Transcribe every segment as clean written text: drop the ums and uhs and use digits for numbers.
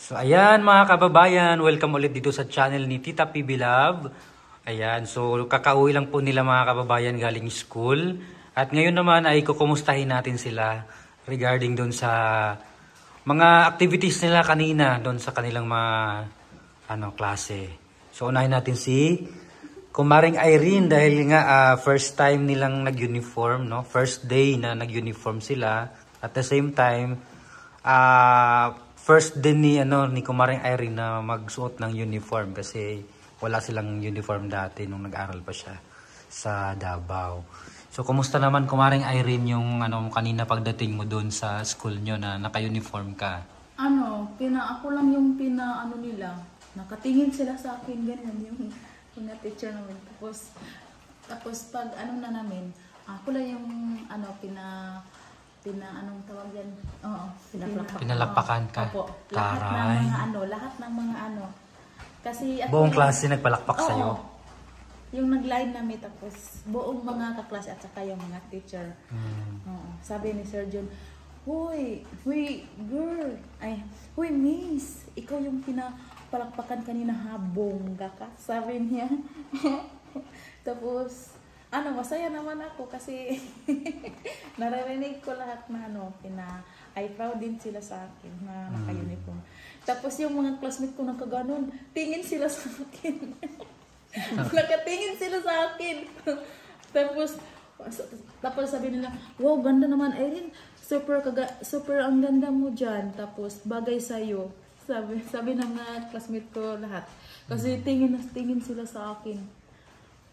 So ayan mga kababayan, welcome ulit dito sa channel ni Tita PB Love. Ayan, so kakauwi lang po nila mga kababayan galing school. At ngayon naman ay kukumustahin natin sila regarding doon sa mga activities nila kanina doon sa kanilang mga klase. So unahin natin si Kumaring Irene dahil nga first time nilang nag-uniform, no? First day na nag-uniform sila. At the same time, first din ni Kumaring Irene na magsuot ng uniform kasi wala silang uniform dati nung nag-aral pa siya sa Davao. So kumusta naman Kumaring Irene yung kanina pagdating mo doon sa school nyo na naka-uniform ka? Ako lang yung nila. Nakatingin sila sa akin ganyan yung teacher namin. Tapos pag na namin, ako lang yung anong tawag yan? Oo, pinalapakan ka. Opo, lahat ng mga Kasi buong klase nagpalakpak sa iyo. Yung nag-line namin tapos buong mga kaklase at saka yung mga teacher. Sabi ni Sir John, Huy girl, huy miss, ikaw yung pinapalakpakan kanina habong ka. Sabi niya. Tapos masaya naman ako kasi naririnig ko lahat na ay proud din sila sa akin na naka-uniform. Tapos yung mga classmate ko nakaganon, tingin sila sa akin. Nakatingin sila sa akin. Tapos sabi nila, wow, ganda naman Irene. Super ang ganda mo dyan. Tapos bagay sa'yo. Sabi ng mga classmate ko lahat. Kasi tingin sila sa akin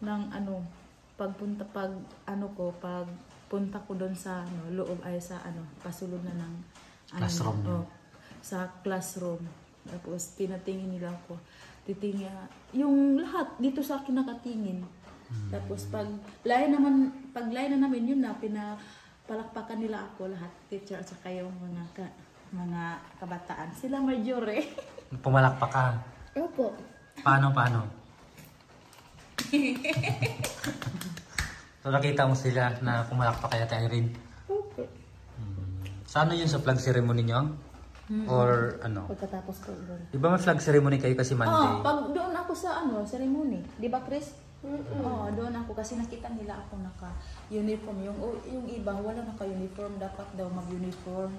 ng pagpunta ko doon sa loob ay sa pasulod na ng classroom. Sa classroom. Tapos tinatingin nila ako. Yung lahat dito sa akin nakatingin. Tapos pag lain na namin yun na pinapalakpakan nila ako lahat, teacher at saka yung mga kabataan. Sila majore. Pumalakpak ka? Opo. Paano? So nakita mo sila na pumalakpak kaya kay Irene? Okay. Saan yun sa flag ceremony nyo? Or Pagkatapos ko doon. Di ba may flag ceremony kayo kasi Monday? Pag doon ako sa ceremony. Di ba Chris? Oo, doon ako kasi nakita nila ako naka-uniform. Yung iba wala naka-uniform. Dapat daw mag-uniform.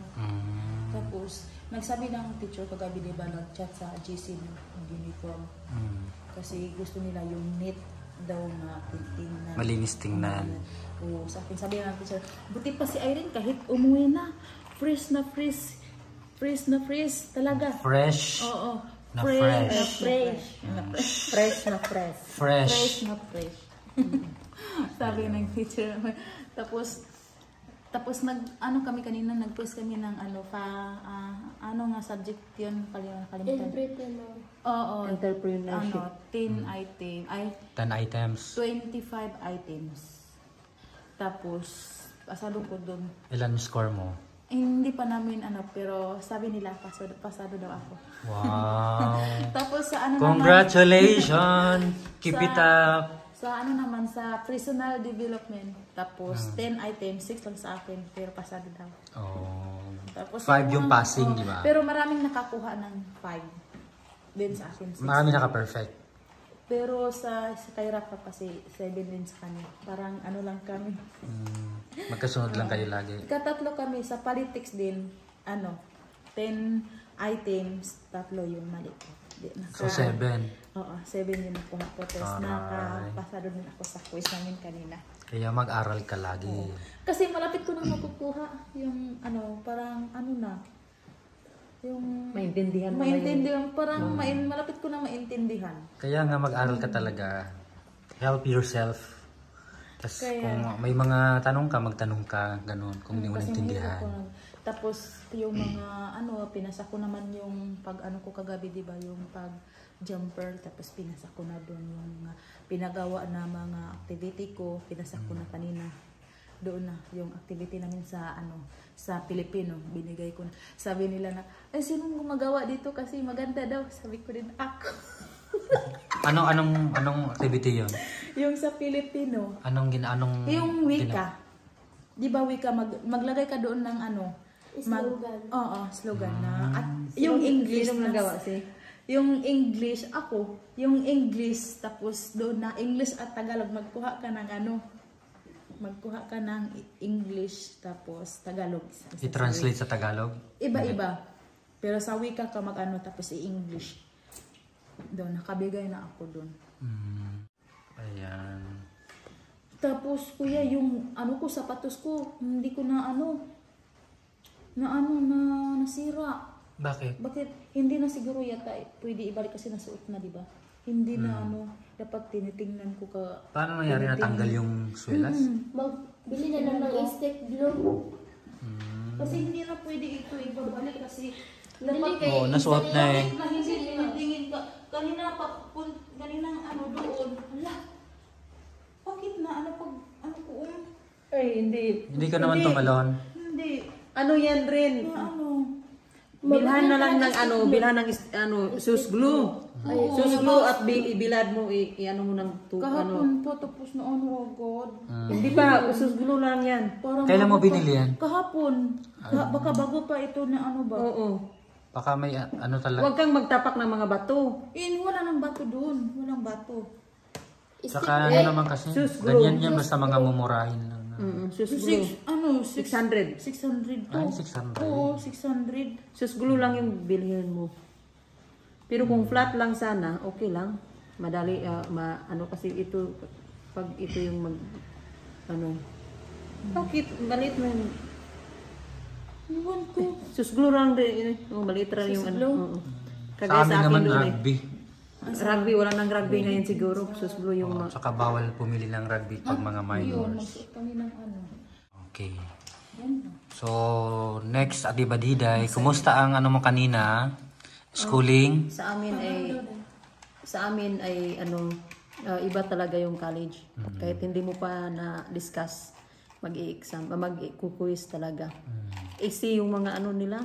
Tapos nagsabi ng teacher kagabi, di ba, nag-chat sa GC mag-uniform. Kasi gusto nila yung neat daw na tingnan. Malinis tingnan. Sa akin sabi ng teacher, buti pa si Irene kahit umuwi na. Fresh na fresh talaga. Fresh? Oo. Fresh. Sabi ng teacher. Tapos kami kanina, nag-post kami ng nga subject yun, kalimutan. Entrepreneur. Oo. Entrepreneurship. 10 items. 25 items. Tapos, pasado ko doon. Ilan score mo? Hindi pa namin pero sabi nila pasado daw ako. Wow. Tapos sa Congratulations. Keep it up. Sa sa personal development. Tapos 10 items, 6 lang sa akin pero pasado daw. Tapos 5 yung passing, di ba? Pero maraming nakakuha ng 5 din sa akin. 6. Marami naka-perfect. Pero sa kay Rafa kasi 7 din sa kanya. Parang lang kami. Magkasunod lang kayo lagi. Katatlo kami sa politics din. 10 items, 3 yung mali. So 7. Oo, 7 yung nakuha ko. Tapos nakapasado din ako sa quiz namin kanina. Kaya mag-aral ka lagi. Kasi malapit ko na makukuha yung parang yung maintindihan parang malapit ko na maintindihan. Kaya nga mag-aral ka talaga. Help yourself. Tapos kung may mga tanong ka, magtanong ka, ganun, kung hindi mo naintindihan. Tapos yung mga pinasa ko naman yung pag ko kagabi, di ba, yung pag jumper, tapos pinasa ko na doon yung pinagawa na mga activity ko, pinasa ko na kanina. Doon na yung activity namin sa sa Pilipino, binigay ko na. Sabi nila na, sinong gumagawa dito kasi maganda daw. Sabi ko din, ako. Anong activity yun? Yung sa Pilipino. Anong yung wika. Di ba wika, maglagay ka doon ng Slogan. Oo, slogan na. At yung English. Sinong nagawa si? Yung English, ako. Yung English, tapos doon na English at Tagalog. Magkuha ka ng ano. Magkuha ka ng English, tapos Tagalog. I-translate sa Tagalog? Iba-iba. Pero sa wika ka mag-ano, tapos i-English. Doon, nakabigay na ako doon. Ayan. Tapos, kuya, yung ano ko, sapatos ko, hindi ko na nasira. Bakit? Bakit? Hindi na siguro yata, pwede ibalik kasi nasuot na, di ba? Hindi na dapat tinitingnan ko ka. Paano nangyari natanggal yung swelas? Magbili na lang ng stick glue. Kasi hindi na pwede ito ibabalik kasi Hindi kay Oo, nasuot na eh. na hindi tinitingin ka. Kanina kaninang ano doon. Hala. Bakit na ano pag ano ko? Ay, hindi. Hindi ka naman tumalon. Hindi. Ano yan rin? Na ano. Bilhan na lang ng bilhan ng sus glue. Sus glue at ibilad mo, i-ano mo ng Kahapon po tapos na ano agad. Hindi pa, sus glue lang yan. Parang Kailan mo bago binili yan? Kahapon. Baka bago pa ito na ano ba? Oo. Baka may ano talaga. Huwag kang magtapak ng mga bato. Wala nang bato doon. Walang bato. Saka ano naman kasi, sus glue. ganyan yan basta mga mumurahin lang. Sus glue. 600. 600 to. Ay, 600. Oo, 600. Sus glue lang yung bilhin mo. Pero kung flat lang sana, okay lang. Madali, ano kasi ito, pag ito yung bakit? Maliit mo yung, Iwan ko. sus glue lang din, maliit lang yung ano. Oo. Sa Kagaya amin sa akin naman doon rugby. Rugby, wala nang rugby ngayon siguro. Sus glue yung, Oh, saka bawal pumili ng rugby pag mga Yun, minors. magsuot kami ng ano. Okay. Yan. So, next, Ate Badiday, kumusta ang ano mo kanina? Schooling? sa amin ay ano, iba talaga yung college. Kahit hindi mo pa na-discuss mag-i-exam, mag-quiz talaga. Easy yung mga ano nila.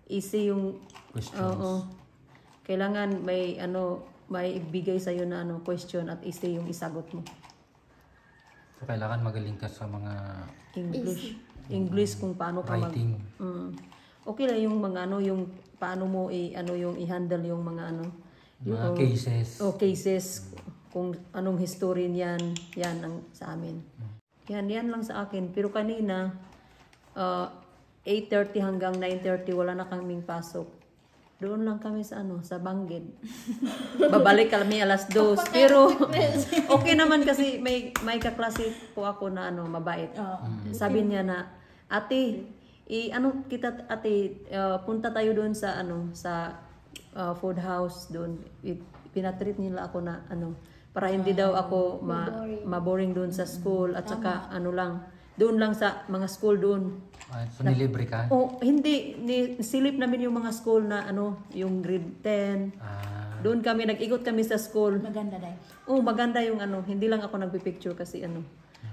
Easy yung Questions. oo. Kailangan may ibigay sa iyo na question at easy yung isagot mo. So, kailangan magaling ka sa mga English kung paano ka writing. Okay lang yung mga yung paano mo yung i-handle yung mga Mga cases. cases kung anong history niyan, yan ang sa amin. Yan lang sa akin. Pero kanina 8:30 hanggang 9:30 wala na kaming pasok. Doon lang kami sa sa Bangged. Babalik kami alas 2. Pero okay naman kasi may kaklase po ako na mabait. Sabi niya na, "Ate, punta tayo doon sa sa food house doon." Pinatreat nila ako na para hindi daw ako maboring doon sa school at saka doon lang sa mga school doon. So, nilibre ka? Hindi. Silip namin yung mga school na yung grade 10. Doon kami, nag-ikot kami sa school. Maganda dahil. Maganda yung hindi lang ako nagpipicture kasi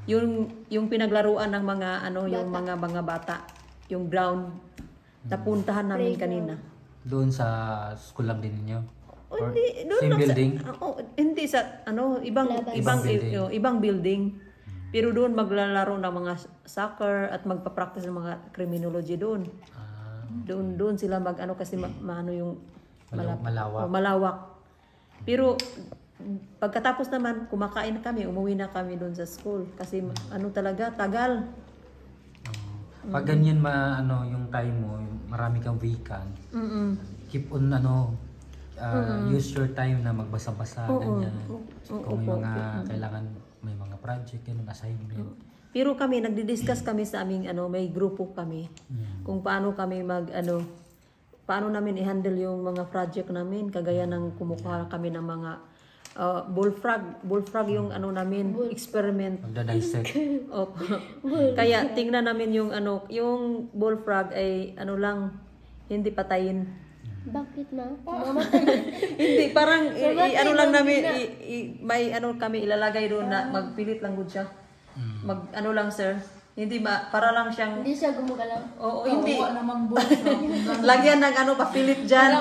yung pinaglaruan ng mga yung mga bata, yung ground, napuntahan namin kanina. Doon sa school lang din ninyo? Or Hindi, doon same lang building? hindi sa ibang building. Pero doon maglalaro ng mga soccer at magpa-practice ng mga criminology doon. Doon sila kasi yung malawak. Malawak. Pero pagkatapos naman kumakain na kami, umuwi na kami doon sa school kasi talaga tagal. Pag ganyan yung time mo, marami kang vacant. Keep on use your time na magbasa-basa ganyan. Kung may mga kailangan may mga project, ganun, assignment. Pero kami, nagdi-discuss kami sa aming, may grupo kami. Kung paano kami paano namin i-handle yung mga project namin. Kagaya ng kumukuha kami ng mga bullfrog. Bullfrog yung namin, experiment. Magda-dissect. Kaya tingnan namin yung bullfrog ay lang, hindi patayin. Bakit na? Hindi, parang lang namin, may kami ilalagay doon na magpilit lang good siya. Lang sir. Hindi para lang siyang... Hindi siya gumagalaw. Oo, hindi. Namang bullfrog. Lagyan ng papilit dyan.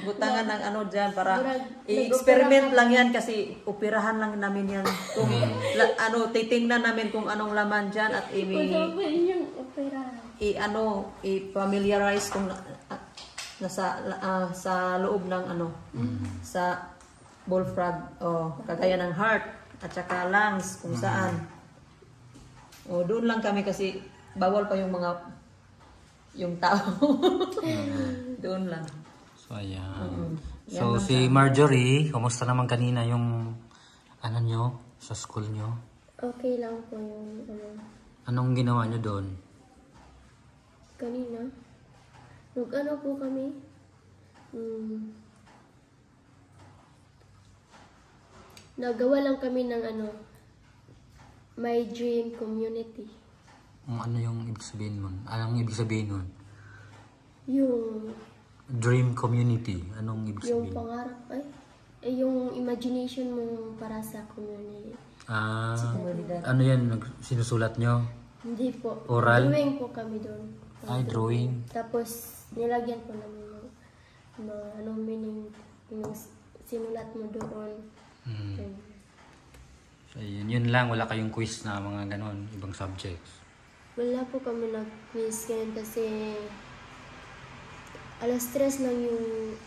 Butangan ng dyan para i-experiment lang yan kasi operahan lang namin yan. Kung titingnan namin kung anong laman dyan at Sabi yung opera. i-familiarize kung nasa sa loob ng sa bullfrog o kagaya ng heart at saka lungs kung saan. O doon lang kami kasi bawal pa yung tao. Doon lang. So, ayan. Yan So, lang si Marjorie, kumusta naman kanina yung ano nyo sa school nyo? Okay lang po yung Anong ginawa nyo doon? kanina. Nag-ano po kami? Nagawa lang kami ng My Dream Community. Ano yung ibig sabihin nun? Anong ibig sabihin nun? Yung Dream community. Anong ibig yung sabihin? pangarap yung imagination mo para sa community. Ano yan? Sinusulat nyo? Hindi po. Oral? Drawing po kami doon. Ay, drawing. Tapos nilagyan po namin yung mga meaning yung sinulat mo doon. Ayun. So, yun lang. Wala kayong quiz na mga ganon. Ibang subjects. Wala po kami nag-quiz ngayon kasi alas 3 lang yung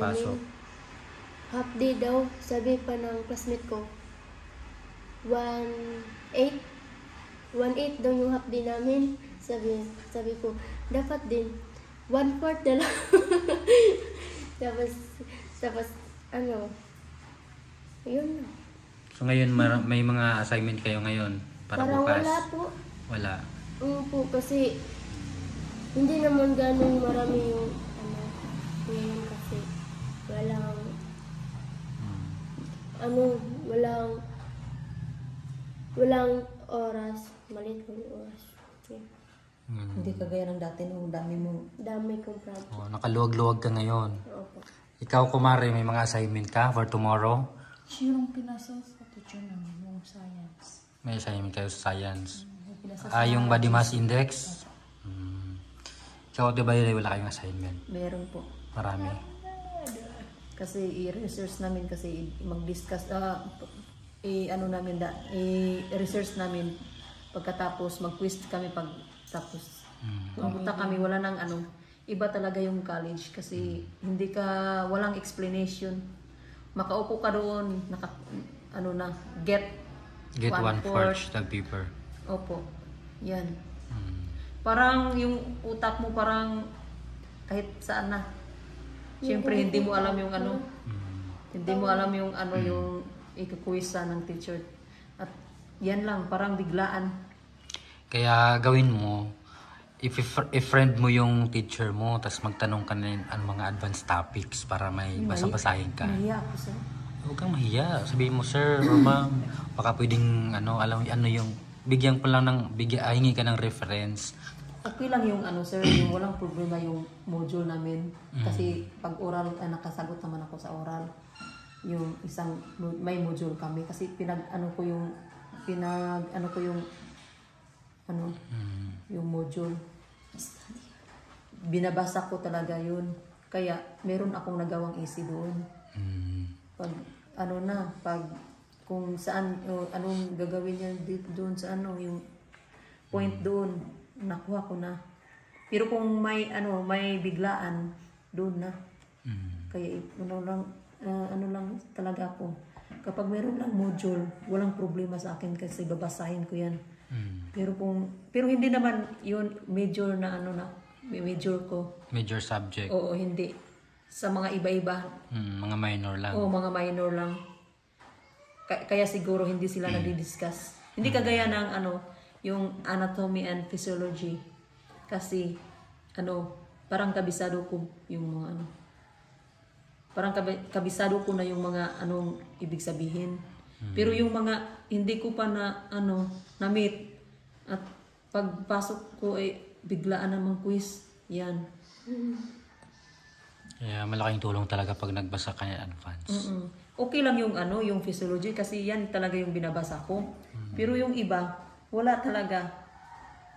Pasok. namin. Half day daw, sabi pa ng classmate ko. 1:08 daw yung half day namin. Sabi ko, dapat din 1/4 na lang. tapos yun na. So ngayon may mga assignment kayo ngayon para Parang bukas? wala po. Wala. Po, kasi hindi naman ganun marami yung ngayon kasi walang walang oras. Malit po yung oras. Yeah. Hindi kagaya ng dati nung dami mo. Dami kong project. Nakaluwag-luwag ka ngayon. Opo. Ikaw, kumare, may mga assignment ka for tomorrow? Yung pinasa sa teacher namin, yung science. May assignment kayo sa science. Pinasa Yung body mass index? Ikaw, di ba wala kayong assignment? Meron po. Marami. Kasi i-research namin kasi mag-discuss i-research namin pagkatapos mag-quiz kami pagtapos. Pumunta kami wala nang iba talaga yung college kasi walang explanation. Makaupo ka doon, get 1/4 the paper. Opo. Yan. Parang yung utak mo parang kahit saan na. Siyempre hindi mo alam yung hindi mo alam yung yung ikukuwisa ng teacher. At yan lang, parang biglaan. Kaya gawin mo, i-friend mo yung teacher mo, tapos magtanong ka na ang mga advanced topics para may basa-basahin ka. Nahiya ako, sir. Huwag kang mahiya. Sabihin mo, sir or ma'am, baka pwedeng yung bigyan ko lang hingi ka ng reference. Okay lang yung sir, yung walang problema yung module namin. Kasi pag oral, nakasagot naman ako sa oral. Yung may module kami. Kasi yung module. Binabasa ko talaga yun. Kaya meron akong nagawang easy doon. Pag kung saan, anong gagawin niya doon sa yung point doon, nakuha ko na. Pero kung may biglaan, doon na. Kaya lang talaga ako. Kapag meron lang module, walang problema sa akin kasi babasahin ko yan. Pero hindi naman yun major na major ko. Major subject. Oo, hindi. Sa mga iba-iba. Mga minor lang. Oo, mga minor lang. Kaya siguro hindi sila nadi-discuss. Hindi kagaya ng yung anatomy and physiology. Kasi parang kabisado ko yung mga parang kabisado ko na yung mga anong ibig sabihin. Pero yung mga hindi ko pa na-meet at pagpasok ko biglaan namang quiz. Yan. Kaya malaking tulong talaga pag nagbasa ka ng advance. Okay lang yung yung physiology kasi yan talaga yung binabasa ko. Pero yung iba, wala talaga.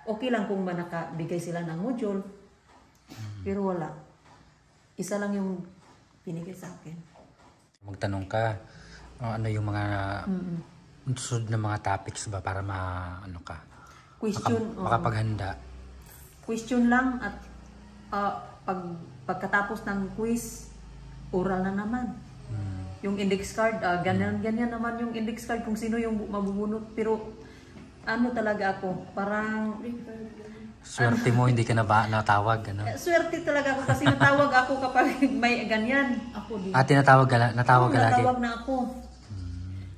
Okay lang kung nakabigay sila ng module. Pero wala. Isa lang yung binigay sa akin. Magtanong ka, ano yung mga sunod na mga topics ba para ka? Question. Makapaghanda. question lang at pagkatapos ng quiz, oral na naman. Yung index card, ganyan naman yung index card kung sino yung mabubunot. Pero ano talaga ako, parang Swerte mo, hindi ka na ba natawag, ano? swerte talaga ako kasi natawag ako kapag may ganyan. Ako din. Natawag ka lagi. Natawag na ako.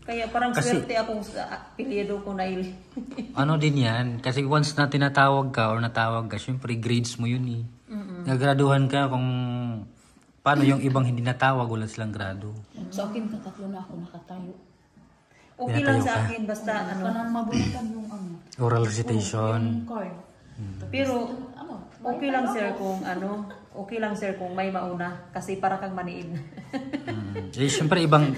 Kaya parang swerte akong sa apelyido ko na Ano din yan, kasi once na tinatawag ka or natawag ka, syempre grades mo yun eh. Nagraduhan ka kung paano yung ibang hindi natawag, wala silang grado. Sa akin, katatlo na ako nakatayo. Okay lang Pinatayo sa ka? akin, basta ano. Kanang mabunutan yung ano. Oral recitation. Yung card. Pero Ano? okay lang sir kung ano, okay lang sir kung may mauna kasi para kang maniid. Eh, syempre ibang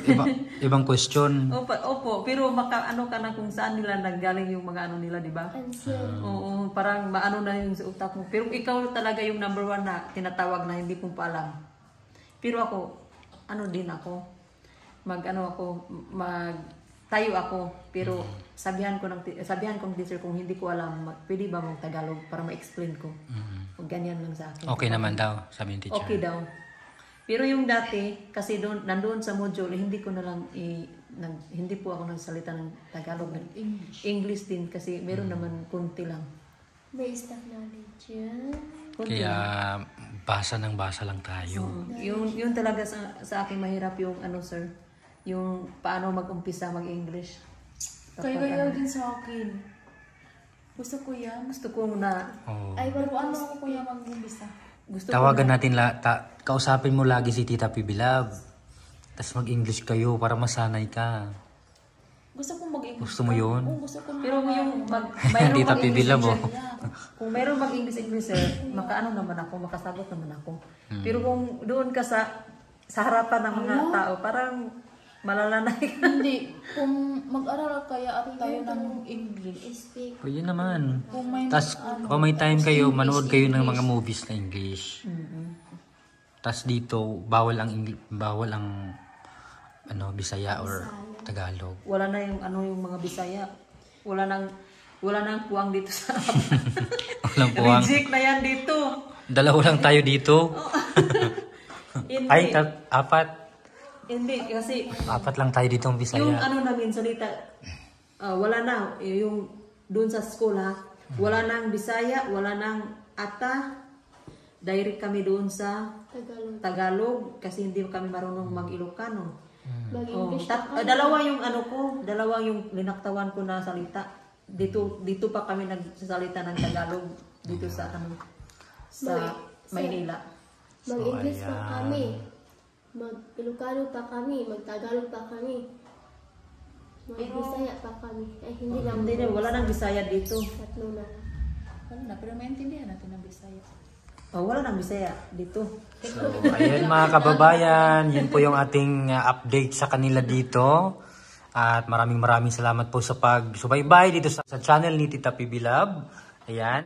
question. Opo, pero ano ka na kung saan nila nanggaling yung mga ano nila, di ba? Answer. Oo, parang maano na yung sa utak mo. Pero ikaw talaga yung number 1 na tinatawag na hindi ko pa alam. Pero ako, ano din ako, tayo ako, pero sabihan kong teacher kung hindi ko alam, pwede ba mong Tagalog para ma-explain ko. O ganyan lang sa akin. Okay naman daw, sabi ng teacher. Okay daw. Pero yung dati, kasi nandoon sa module, hindi ko na lang, hindi po ako nagsalita ng Tagalog. English din kasi meron naman kunti lang. May staff knowledge yan. Kunti Kaya lang. basa lang tayo. Yung talaga sa akin mahirap yung ano sir, yung paano mag-umpisa mag-English. Kaya din sa akin. Gusto ko yan. Gusto ko na, Oh. Ay, Pero wala ano ako kuya mag-umbisa? gusto Tawagan natin, kausapin mo lagi si Tita Pibilab. Tapos mag-English kayo para masanay ka. Gusto ko mag-English. Gusto mo yun? Oo, gusto ko na. Pero yung Tita Pibilab, oh. kung mayroong mag-English sir, makaano naman ako, makasagot naman ako. Pero kung doon ka sa harapan ng mga tao, parang malalanay ka. Hindi. Kung mag-aral kaya at tayo ng English. speak. O yun naman. Kung may Tapos kung may time kayo, manood kayo ng mga movies na English. Tapos dito, bawal ang Bisaya or Tagalog. Wala na yung yung mga Bisaya. Wala nang puwang dito sa Walang puwang. reject na yan dito. Dalawa lang tayo dito. Hindi. Ay, apat. Hindi, kasi Apat lang tayo dito ang yung Bisaya. namin salita, wala na. Yung doon sa school ha, wala nang Bisaya, wala nang Ata. Direct kami doon sa Tagalog kasi hindi kami marunong mag-Ilocano. Mag-English Dalawa yung dalawa yung linaktawan ko na salita. Dito pa kami nagsasalita ng Tagalog dito sa Maynila. Mag-English So, pa ayan. kami. Mag-Ilocano pa kami. Mag-Tagalog pa kami. Mag-Bisaya pa kami. Ay, hindi lang. Hindi na, wala nang Bisaya dito. Tatlo na. Wala na, pero maintindihan natin ang Bisaya. Wala nang Bisaya dito. So, ayan mga kababayan, yun po yung ating update sa kanila dito. At maraming salamat po sa pagsubaybay dito sa channel ni Tita Pibilab. Ayan.